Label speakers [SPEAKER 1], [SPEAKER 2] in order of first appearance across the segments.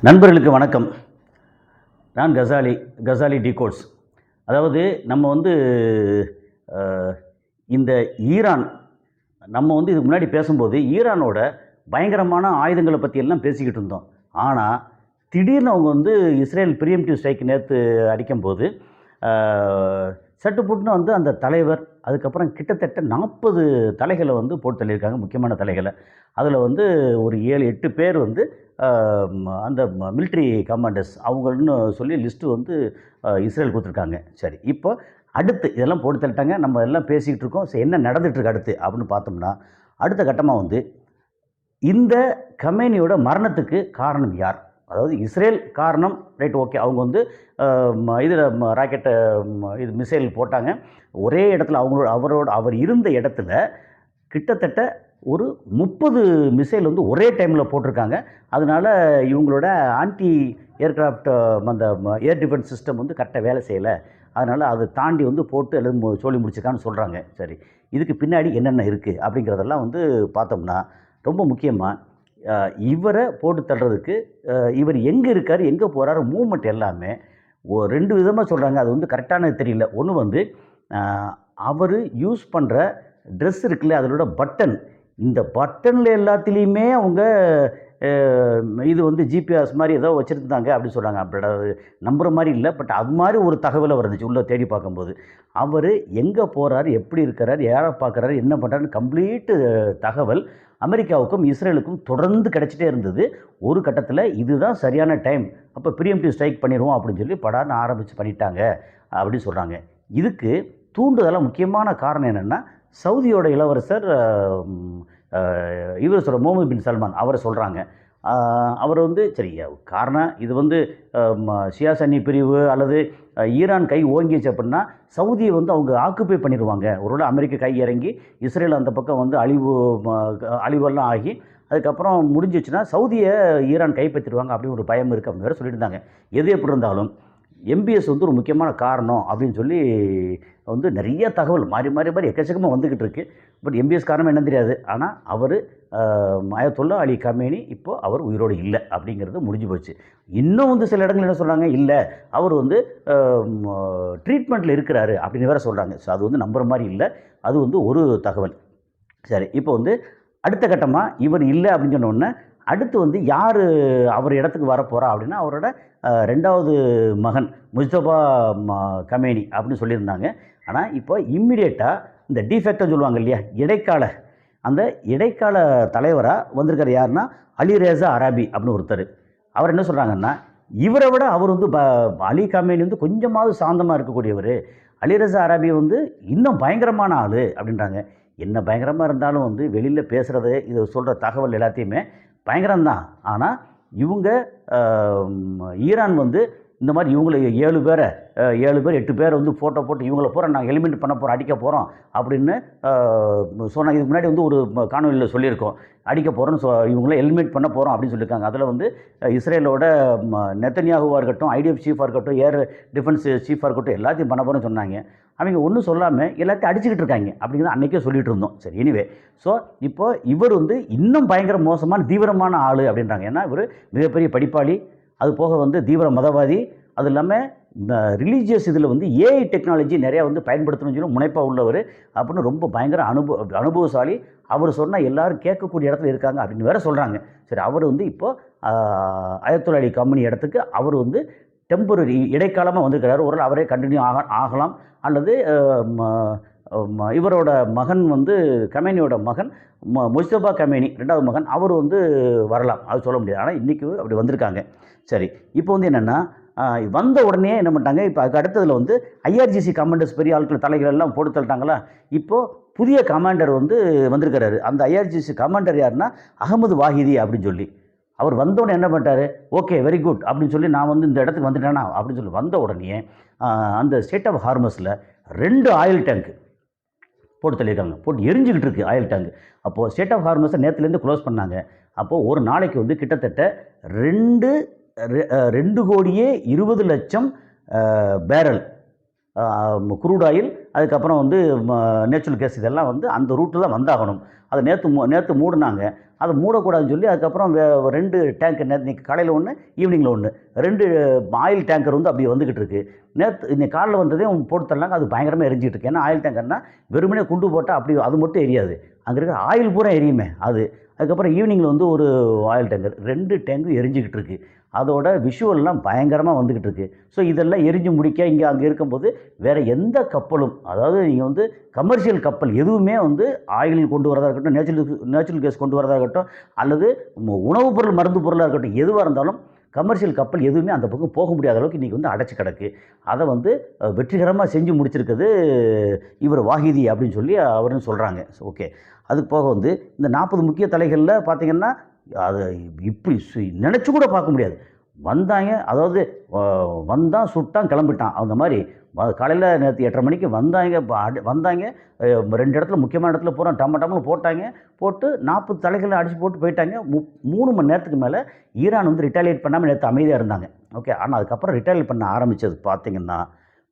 [SPEAKER 1] நண்பர்களுக்கு வணக்கம். நான் கசாலி டிகோட்ஸ். அதாவது நம்ம வந்து இந்த ஈரான் நம்ம வந்து இதுக்கு முன்னாடி பேசும்போது ஈரானோட பயங்கரமான ஆயுதங்களை பற்றியெல்லாம் பேசிக்கிட்டு இருந்தோம். ஆனால் திடீர்னு அவங்க வந்து இஸ்ரேல் ப்ரீஎம்ப்டிவ் ஸ்ட்ரைக் நேற்று அடிக்கும்போது சட்டுப்புட்டுன்னு வந்து அந்த தலைவர் அதுக்கப்புறம் கிட்டத்தட்ட 40 தலைகளை வந்து போட்டு தள்ளியிருக்காங்க, முக்கியமான தலைகளை. அதில் வந்து ஒரு 7-8 பேர் வந்து அந்த மிலிட்ரி கமாண்டர்ஸ் அவங்கன்னு சொல்லி லிஸ்ட்டு வந்து இஸ்ரேல் கொடுத்துருக்காங்க. சரி, இப்போ அடுத்து இதெல்லாம் போட்டு தள்ளிட்டாங்க. நம்ம எல்லாம் பேசிக்கிட்டு இருக்கோம். சரி, என்ன நடந்துகிட்ருக்கு அடுத்து அப்படின்னு பார்த்தோம்னா, அடுத்த கட்டமாக வந்து இந்த கமேனியோட மரணத்துக்கு காரணம் யார்? அதாவது இஸ்ரேல் காரணம், ரைட், ஓகே. அவங்க வந்து இதில் ராக்கெட்டை இது மிசைல் போட்டாங்க. ஒரே இடத்துல அவர் இருந்த இடத்துல கிட்டத்தட்ட ஒரு 30 மிசைல் வந்து ஒரே டைமில் போட்டிருக்காங்க. அதனால் இவங்களோட ஆன்டி ஏர்கிராஃப்ட் அந்த ஏர் டிஃபென்ஸ் சிஸ்டம் வந்து கரெக்டாக வேலை செய்யலை. அதனால் அதை தாண்டி வந்து போட்டு எல்லாம் சொல்லி முடிச்சிருக்கான்னு சொல்கிறாங்க. சரி, இதுக்கு பின்னாடி என்னென்ன இருக்குது அப்படிங்கிறதெல்லாம் வந்து பார்த்தோம்னா, ரொம்ப முக்கியமாக இவரை போட்டு தள்ளுறதுக்கு இவர் எங்கே இருக்கார், எங்கே போகிறாரு, மூவ்மெண்ட் எல்லாமே 2 விதமாக சொல்கிறாங்க. அது வந்து கரெக்டானது தெரியல. ஒன்று வந்து அவர் யூஸ் பண்ணுற ட்ரெஸ் இருக்குல்ல, அதோட பட்டன், இந்த பட்டனில் எல்லாத்துலேயுமே அவங்க இது வந்து ஜிபிஎஸ் மாதிரி ஏதோ வச்சுருந்தாங்க அப்படின்னு சொல்கிறாங்க. அப்படி அது நம்புகிற மாதிரி இல்லை. பட் அது மாதிரி ஒரு தகவலை வந்துச்சு உள்ளே தேடி பார்க்கும்போது. அவர் எங்கே போகிறாரு, எப்படி இருக்கிறார், யாரை பார்க்குறாரு, என்ன பண்ணுறாருன்னு கம்ப்ளீட்டு தகவல் அமெரிக்காவுக்கும் இஸ்ரேலுக்கும் தொடர்ந்து கிடச்சிட்டே இருந்தது. ஒரு கட்டத்தில் இதுதான் சரியான டைம், அப்போ ப்ரீஎம்ப்டிவ் ஸ்ட்ரைக் பண்ணிடுவோம் அப்படின்னு சொல்லி படார்னு ஆரம்பித்து பண்ணிட்டாங்க அப்படின்னு சொல்கிறாங்க. இதுக்கு தூண்டுதலாக முக்கியமான காரணம் என்னென்னா, சவுதியோட இளவரசர் இவர் சொல்கிற முகமது பின் சல்மான் அவரை சொல்கிறாங்க. அவர் வந்து சரி, காரணம் இது வந்து ஷியா சன்னி பிரிவு அல்லது ஈரான் கை ஓங்கிச்சு அப்படின்னா சவுதியை வந்து அவங்க ஆக்குப்பை பண்ணிடுவாங்க. ஒருவேளை அமெரிக்க கை இறங்கி இஸ்ரேல் அந்த பக்கம் வந்து அழிவெல்லாம் ஆகி அதுக்கப்புறம் முடிஞ்சிச்சுன்னா சவுதியை ஈரான் கைப்பற்றிடுவாங்க அப்படின்னு ஒரு பயம் இருக்குது அப்படின்னு வேறு சொல்லியிருந்தாங்க. எது எப்படி இருந்தாலும் எம்பிஎஸ் வந்து ஒரு முக்கியமான காரணம் அப்படின்னு சொல்லி வந்து நிறைய தகவல் மாறி மாறி மாறி எக்கச்சக்கமாக வந்துக்கிட்டு இருக்குது. பட் எம்பிஎஸ் காரணம் என்னன்னு தெரியாது. ஆனால் அவர் அயத்துல்லா அலி கமேனி இப்போது அவர் உயிரோடு இல்லை அப்படிங்கிறது முடிஞ்சு போச்சு. இன்னும் வந்து சில இடங்கள் என்ன சொல்கிறாங்க, இல்லை அவர் வந்து ட்ரீட்மெண்ட்டில் இருக்கிறாரு அப்படின்னு வேறு சொல்கிறாங்க. ஸோ அது வந்து நம்புகிற மாதிரி இல்லை. அது வந்து ஒரு தகவல். சரி, இப்போ வந்து அடுத்த கட்டமாக இவர் இல்லை அப்படின்னு சொன்னோடனே அடுத்து வந்து யார் அவர் இடத்துக்கு வரப்போகிறா அப்படின்னா அவரோட 2வது மகன் முஸ்தபா கமேனி அப்படின்னு சொல்லியிருந்தாங்க. ஆனால் இப்போ இம்மிடியேட்டாக இந்த டிஃபெக்ட்னு சொல்லுவாங்க இல்லையா, அந்த இடைக்கால தலைவராக வந்திருக்கிற யாருன்னா அலிரேசா அராபி அப்படின்னு ஒருத்தர். அவர் என்ன சொல்கிறாங்கன்னா, இவரை விட அவர் வந்து அலி கமேனி வந்து கொஞ்சமாவது சாந்தமாக இருக்கக்கூடியவர், அலிரேசா அராபி வந்து இன்னும் பயங்கரமான ஆள் அப்படின்றாங்க. என்ன பயங்கரமாக இருந்தாலும் வந்து வெளியில் பேசுகிறது, இது சொல்கிற தகவல் எல்லாத்தையுமே பயங்கரம்தான். ஆனால் இவங்க ஈரான் வந்து இந்த மாதிரி இவங்களை 7 பேர் 8 பேர் வந்து ஃபோட்டோ போட்டு இவங்கள பூரா நாங்கள் எலிமினேட் பண்ண போகிறோம், அடிக்க போகிறோம் அப்படின்னு சொன்னாங்க. இதுக்கு முன்னாடி வந்து ஒரு காணொலியில் சொல்லியிருக்கோம், அடிக்க போகிறோன்னு இவங்கள எலிமினேட் பண்ண போகிறோம் அப்படின்னு சொல்லியிருக்காங்க. அதில் வந்து இஸ்ரேலோட நெத்தன்யாகுவாக இருக்கட்டும், ஐடிஎஃப் சீஃபாக இருக்கட்டும், ஏர் டிஃபென்ஸ் சீஃபாக இருக்கட்டும், எல்லாத்தையும் பண்ண போகிறோன்னு சொன்னாங்க. அவங்க ஒன்றும் சொல்லாமல் எல்லாத்தையும் அடிச்சுக்கிட்டு இருக்காங்க அப்படிங்கிறது அன்றைக்கே சொல்லிகிட்டு இருந்தோம். சரி, எனிவே, ஸோ இப்போ இவர் வந்து இன்னும் பயங்கர மோசமான தீவிரமான ஆள் அப்படின்றாங்க. ஏன்னா இவர் மிகப்பெரிய படிப்பாளி, அது போக வந்து தீவிர மதவாதி, அது இல்லாமல் ரிலீஜியஸ் இதில் வந்து ஏஐ டெக்னாலஜி நிறையா வந்து பயன்படுத்தணும்னு சொல்லி முனைப்பாக உள்ளவர் அப்படின்னு ரொம்ப பயங்கர அனுபவசாலி. அவர் சொன்னால் எல்லோரும் கேட்கக்கூடிய இடத்துல இருக்காங்க அப்படின்னு வேறு சொல்கிறாங்க. சரி, அவர் வந்து இப்போது அயத்துல்லா அலி கமேனி இடத்துக்கு அவர் வந்து டெம்பரரி இடைக்காலமாக வந்திருக்கிறார். ஒரு அவரே கண்டினியூ ஆகலாம் அல்லது இவரோட மகன் வந்து கமேனியோட மகன் முஸ்தபா கமேனி 2வது மகன் அவர் வந்து வரலாம், அது சொல்ல முடியாது. ஆனால் இன்றைக்கி அப்படி வந்திருக்காங்க. சரி, இப்போ வந்து என்னென்னா வந்த உடனே என்ன பண்ணிட்டாங்க, இப்போ அதுக்கு அடுத்ததில் வந்து ஐஆர்ஜிசி கமாண்டர்ஸ் பெரிய ஆட்கள் தலைகள் எல்லாம் போட்டு தள்ளிட்டாங்களா. இப்போது புதிய கமாண்டர் வந்து வந்திருக்கிறாரு. அந்த ஐஆர்ஜிசி கமாண்டர் யாருன்னா அகமது வாஹிதி அப்படின்னு சொல்லி. அவர் வந்தோடனே என்ன பண்ணிட்டார், ஓகே வெரி குட் அப்படின்னு சொல்லி நான் வந்து இந்த இடத்துக்கு வந்துட்டேனா அப்படின்னு சொல்லி வந்த உடனே அந்த ஸ்டேட் ஆஃப் ஹார்மஸில் 2 ஆயில் டேங்க் போட்டு தள்ளியிருக்காங்க. போட்டு எரிஞ்சிக்கிட்டு இருக்குது ஆயில் டேங்க். அப்போது ஸ்டேட் ஆஃப் ஹார்மஸை நேற்றுலேருந்து க்ளோஸ் பண்ணாங்க. அப்போது ஒரு நாளைக்கு வந்து கிட்டத்தட்ட 2,20,00,000 பேரல் குரூட் ஆயில் அதுக்கப்புறம் வந்து நேச்சுரல் கேஸ் இதெல்லாம் வந்து அந்த ரூட்டில் தான் வந்தாகணும். அதை நேற்று மூடினாங்க. அதை மூடக்கூடாதுன்னு சொல்லி அதுக்கப்புறம் 2 டேங்கர் இன்னைக்கு காலையில் ஒன்று, ஈவினிங்கில் ஒன்று, 2 ஆயில் டேங்கர் வந்து அப்படி வந்துக்கிட்டு இருக்கு. இன்னைக்கு காலையில் வந்ததே போட்டு தரலாங்க, அது பயங்கரமாக எரிஞ்சிட்டு இருக்கு. ஏன்னா ஆயில் டேங்கர்னால் வெறுமனே குண்டு போட்டால் அப்படி அது மட்டும் எரியாது, அங்கே இருக்கிற ஆயில் பூரா எரியுமே அது. அதுக்கப்புறம் ஈவினிங்கில் வந்து ஒரு ஆயில் டேங்கர், 2 டேங்கும் எரிஞ்சிக்கிட்டு இருக்குது. அதோட விஷுவல்லாம் பயங்கரமாக வந்துக்கிட்டு இருக்குது. ஸோ இதெல்லாம் எரிஞ்சு முடிக்க அங்கே இருக்கும்போது வேறு எந்த கப்பலும், அதாவது நீங்கள் வந்து கமர்ஷியல் கப்பல் எதுவுமே வந்து ஆயில் கொண்டு வரதாக இருக்கட்டும், நேச்சுரல் கேஸ் கொண்டு வரதாக இருக்கட்டும், அல்லது உணவுப் பொருள் மருந்து பொருளாக இருக்கட்டும், எதுவாக இருந்தாலும் கமர்ஷியல் கப்பல் எதுவுமே அந்த பக்கம் போக முடியாத அளவுக்கு இன்றைக்கி வந்து அடைச்சி கிடக்கு. அதை வந்து வெற்றிகரமாக செஞ்சு முடிச்சிருக்குது இவர் வாஹிதி அப்படின்னு சொல்லி அவருன்னு சொல்கிறாங்க. ஓகே. அதுக்கு போக வந்து இந்த 40 முக்கிய தலைகளில் பார்த்திங்கன்னா அதை இப்படி நினச்சி கூட பார்க்க முடியாது. வந்தாங்க, அதாவது வந்தான் சுட்டான் கிளம்பிட்டான், அந்த மாதிரி காலையில் நேற்று 8:30 மணிக்கு வந்தாங்க. 2 இடத்துல முக்கியமான இடத்துல பூரா டம்னு போட்டாங்க. போட்டு 40 தலைகளை அடித்து போட்டு போயிட்டாங்க. 3 மணி நேரத்துக்கு மேலே ஈரான் வந்து ரிட்டாலியேட் பண்ணாமல் நேற்று அமைதியாக இருந்தாங்க. ஓகே. ஆனால் அதுக்கப்புறம் ரிட்டாலியேட் பண்ண ஆரம்பித்தது பார்த்திங்கன்னா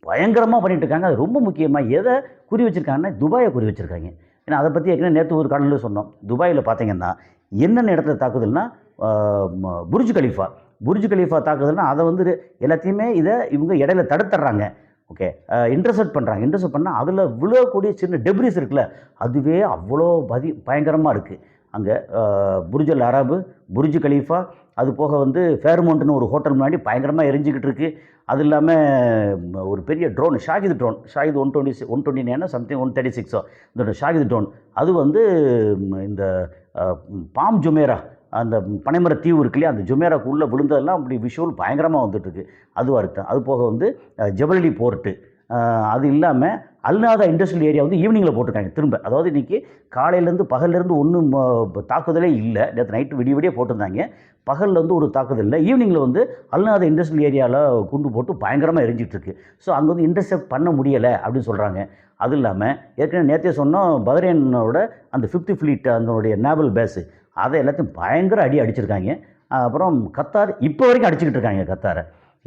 [SPEAKER 1] பயங்கரமாக பண்ணிகிட்டு இருக்காங்க. அது ரொம்ப முக்கியமாக எதை குறி வச்சுருக்காங்கன்னா துபாயை குறி வச்சுருக்காங்க. ஏன்னா அதை பற்றி ஏற்கனவே நேற்று ஒரு காலையில் சொன்னோம். துபாயில் பார்த்திங்கன்னா என்னென்ன இடத்துல தாக்குதல்னா புர்ஜ் கலீஃபா தாக்குதல்னா அதை வந்து எல்லாத்தையுமே இவங்க இடையில தடுத்துடுறாங்க. ஓகே. இன்டர்செப்ட் பண்ணால் அதில் விழக்கூடிய சின்ன டெப்ரிஸ் இருக்குல்ல, அதுவே அவ்வளோ பயங்கரமாக இருக்குது. அங்கே புர்ஜ் அல் அரபு, புர்ஜ் கலீஃபா, அது போக வந்து ஃபேர்மௌண்ட்னு ஒரு ஹோட்டல் முன்னாடி பயங்கரமாக எரிஞ்சிக்கிட்டு இருக்குது. அது இல்லாமல் ஒரு பெரிய ட்ரோன், ஷாகித் 129 சம்திங் 136 இந்த ஷாகித் ட்ரோன், அது வந்து இந்த பாம் ஜுமேரா, அந்த பனைமர தீவு இருக்கு இல்லையா, அந்த ஜுமேராக்கு உள்ளே விழுந்ததெல்லாம் அப்படி விஷுவல் பயங்கரமாக வந்துட்டுருக்கு. அதுவாக இருக்குது. அது போக வந்து ஜபலி போர்ட்டு, அது இல்லாமல் அல்நாதா இண்டஸ்ட்ரியல் ஏரியா வந்து ஈவினிங்கில் போட்டிருக்காங்க திரும்ப. அதாவது இன்றைக்கி காலையிலேருந்து பகல்லேருந்து ஒன்றும் தாக்குதலே இல்லை. நேற்று நைட்டு விடிய போட்டிருந்தாங்க. பகலில் வந்து ஒரு தாக்குதல் இல்லை. ஈவினிங்கில் வந்து அல்நாதா இண்டஸ்ட்ரியல் ஏரியாவில் குண்டு போட்டு பயங்கரமாக எரிஞ்சிட்ருக்கு. ஸோ அங்கே வந்து இன்டர்செப்ட் பண்ண முடியலை அப்படின்னு சொல்கிறாங்க. அது இல்லாமல் ஏற்கனவே நேற்றே சொன்னோம், பஹ்ரைனோட அந்த 5th ஃப்ளீட் அதனுடைய நேவல் பேஸு, அதை எல்லாத்தையும் பயங்கர அடிச்சிருக்காங்க. அப்புறம் கத்தார் இப்போ வரைக்கும் அடிச்சுக்கிட்டு இருக்காங்க. கத்தாரை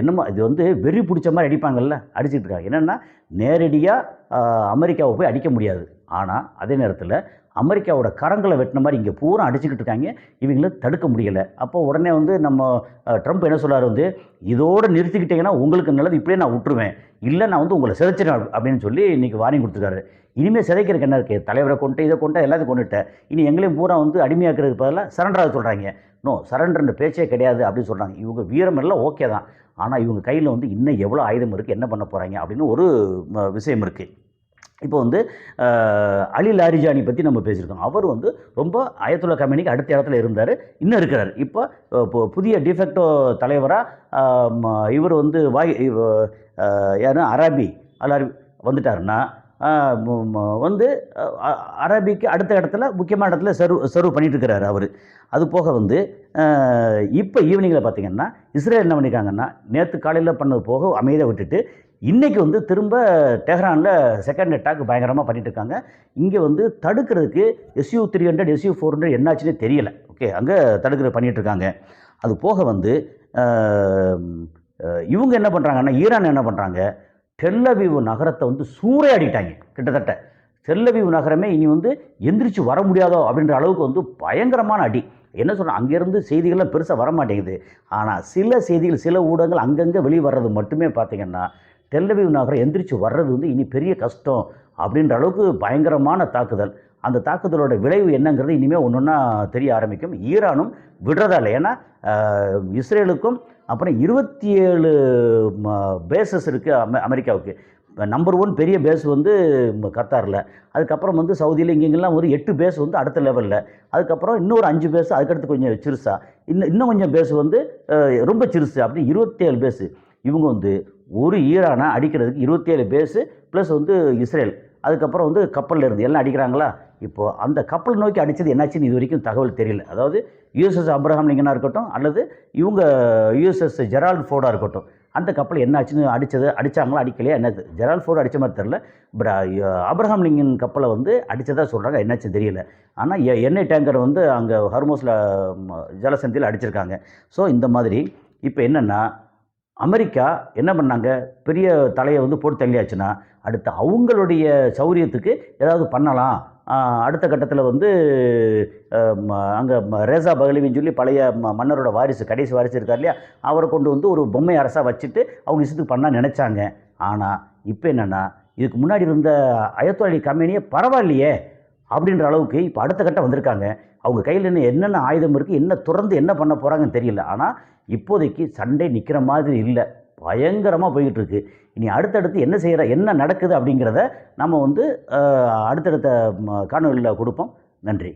[SPEAKER 1] என்னமோ இது வந்து வெறி பிடிச்ச மாதிரி அடிப்பாங்கள்ல, அடிச்சுட்டு இருக்காங்க. என்னென்னா நேரடியாக அமெரிக்காவை போய் அடிக்க முடியாது, ஆனால் அதே நேரத்தில் அமெரிக்காவோட கரங்களை வெட்டின மாதிரி இங்கே பூரா அடிச்சுக்கிட்டு இருக்காங்க. இவங்கள தடுக்க முடியலை. அப்போ உடனே வந்து நம்ம ட்ரம்ப் என்ன சொல்கிறார் வந்து, இதோடு நிறுத்திக்கிட்டிங்கன்னா உங்களுக்கு நல்லது, இப்படியே நான் விட்டுருவேன், இல்லை நான் வந்து உங்களை சிதைச்சிடேன் அப்படின்னு சொல்லி இன்றைக்கி வார்னிங் கொடுத்துருக்காரு. இனிமேல் சிதைக்கிறதுக்கு என்ன இருக்குது, தலைவரை கொண்டு இதை கொண்டு எல்லாத்தையும் கொண்டுட்டேன், இனி எங்களையும் பூரா வந்து அடிமையாக்குறதுக்கு பதிலாக சரண்டராக சொல்கிறாங்க. சரண்டர்ன்ற பேச்சே கிடையாது அப்படின்னு சொல்கிறாங்க. இவங்க வீரம் எல்லாம் ஓகே தான், ஆனால் இவங்க கையில் வந்து இன்னும் எவ்வளோ ஆயுதம் இருக்குது, என்ன பண்ண போகிறாங்க அப்படின்னு ஒரு விஷயம் இருக்குது. இப்போ வந்து அலி லாரிஜானி பற்றி நம்ம பேசியிருக்கோம். அவர் வந்து ரொம்ப அயத்துல்லா கமேனிக்கு அடுத்த இடத்துல இருந்தார், இன்னும் இருக்கிறார். இப்போ புதிய டிஃபெக்டோ தலைவராக இவர் வந்து யார் அராபி வந்துட்டாருன்னா வந்து அரபிக்கு அடுத்த இடத்துல முக்கியமான இடத்துல சர்வ் பண்ணிட்டு இருக்கிறாரு அவர். அது போக வந்து இப்போ ஈவினிங்கில் பார்த்திங்கன்னா இஸ்ரேல் என்ன பண்ணியிருக்காங்கன்னா, நேற்று காலையில் பண்ணது போக அமைதியாக விட்டுட்டு இன்றைக்கி வந்து திரும்ப டெஹ்ரானில் செகண்ட் அட்டாக் பயங்கரமாக பண்ணிகிட்டு இருக்காங்க. இங்கே வந்து தடுக்கிறதுக்கு SU-300 SU-400 என்னாச்சுன்னே தெரியலை. ஓகே. அங்கே பண்ணிகிட்ருக்காங்க. அது போக வந்து இவங்க என்ன பண்ணுறாங்கன்னா, ஈரான் என்ன பண்ணுறாங்க, டெல் அவீவ் நகரத்தை வந்து சூறையாடிட்டாங்க. கிட்டத்தட்ட டெல் அவீவ் நகரமே இனி வந்து எந்திரிச்சு வர முடியாதோ அப்படின்ற அளவுக்கு வந்து பயங்கரமான அடி. என்ன சொல்கிறேன், அங்கேருந்து செய்திகள்லாம் பெருசாக வரமாட்டேங்குது. ஆனால் சில செய்திகள், சில ஊடகங்கள் அங்கங்கே வெளியே வர்றது மட்டுமே பார்த்திங்கன்னா, டெல் அவீவ் நகரம் எந்திரிச்சு வர்றது வந்து இனி பெரிய கஷ்டம் அப்படின்ற அளவுக்கு பயங்கரமான தாக்குதல். அந்த தாக்குதலோட விளைவு என்னங்கிறது இனிமேல் ஒன்று ஒன்றா தெரிய ஆரம்பிக்கும். ஈரானும் விடுறதா இல்லை. ஏன்னா இஸ்ரேலுக்கும் அப்புறம் 27 பேசஸ் இருக்குது அமெரிக்காவுக்கு. நம்பர் 1 பெரிய பேஸ் வந்து கத்தாரில், அதுக்கப்புறம் வந்து சவுதியில், இங்கெங்கெல்லாம் ஒரு 8 பேஸ் வந்து அடுத்த லெவலில், அதுக்கப்புறம் இன்னொரு 5 பேஸ் அதுக்கடுத்து கொஞ்சம் சிறுசா, இன்னும் கொஞ்சம் பேஸ் வந்து ரொம்ப சிறுசு, அப்படி 27 பேஸு. இவங்க வந்து ஒரு ஈரானை அடிக்கிறதுக்கு 27 பேஸு ப்ளஸ் வந்து இஸ்ரேல், அதுக்கப்புறம் வந்து கப்பலில் இருந்து எல்லாம் அடிக்கிறாங்களா. இப்போது அந்த கப்பல் நோக்கி அடித்தது என்னாச்சுன்னு இது வரைக்கும் தகவல் தெரியல. அதாவது USS அப்ரஹாம் லிங்கனாக இருக்கட்டும், அல்லது இவங்க USS ஜெரால்ட் ஃபோர்டாக இருக்கட்டும், அந்த கப்பல் என்னாச்சுன்னு அடித்தாங்களா அடிக்கலையா என்னது, ஜெரால்ட் ஃபோர்டு அடித்த மாதிரி தெரில, அப்ரஹாம் லிங்கன் கப்பலை வந்து அடித்ததாக சொல்கிறாங்க, என்னாச்சுன்னு தெரியல. ஆனால் எண்ணெய் டேங்கர் வந்து அங்கே ஹர்மோஸில் ஜலசந்தியில் அடிச்சிருக்காங்க. ஸோ இந்த மாதிரி இப்போ என்னென்னா அமெரிக்கா என்ன பண்ணாங்க, பெரிய தலையை வந்து போட்டு தள்ளியாச்சுன்னா, அடுத்து அவங்களுடைய சௌரியத்துக்கு ஏதாவது பண்ணலாம். அடுத்த கட்டத்தில வந்து அங்க ரேசா பஹ்லவின்னு சொல்லி பழைய மன்னரோட வாரிசு, கடைசி வாரிசு இருக்கார் இல்லையா? அவர கொண்டு வந்து ஒரு பொம்மை அரசா வச்சுட்டு, அவங்க இஷ்டத்துக்கு பண்ண நெனைச்சாங்க. ஆனா, இப்ப என்னன்னா, இதுக்கு முன்னாடி இருந்த அயத்தொலா அலி கமேனியே பரவாயில்லையே! அப்படின்ற அளவுக்கு இப்ப அடுத்த கட்டம் வந்திருக்காங்க. அவங்க கையில இன்னும் என்னென்ன ஆயுதம் இருக்கு, என்ன துறந்து என்ன பண்ண போறாங்கன்னு தெரியல. ஆனா, இப்போதைக்கு சண்டை நிக்கிற மாதிரி இல்ல. பயங்கரமா போய்க்கிட்டு இருக்கு. இனி அடுத்தடுத்து என்ன நடக்குது அப்படிங்கிறத நம்ம வந்து அடுத்தடுத்த காணொளியில குடுப்போம். நன்றி.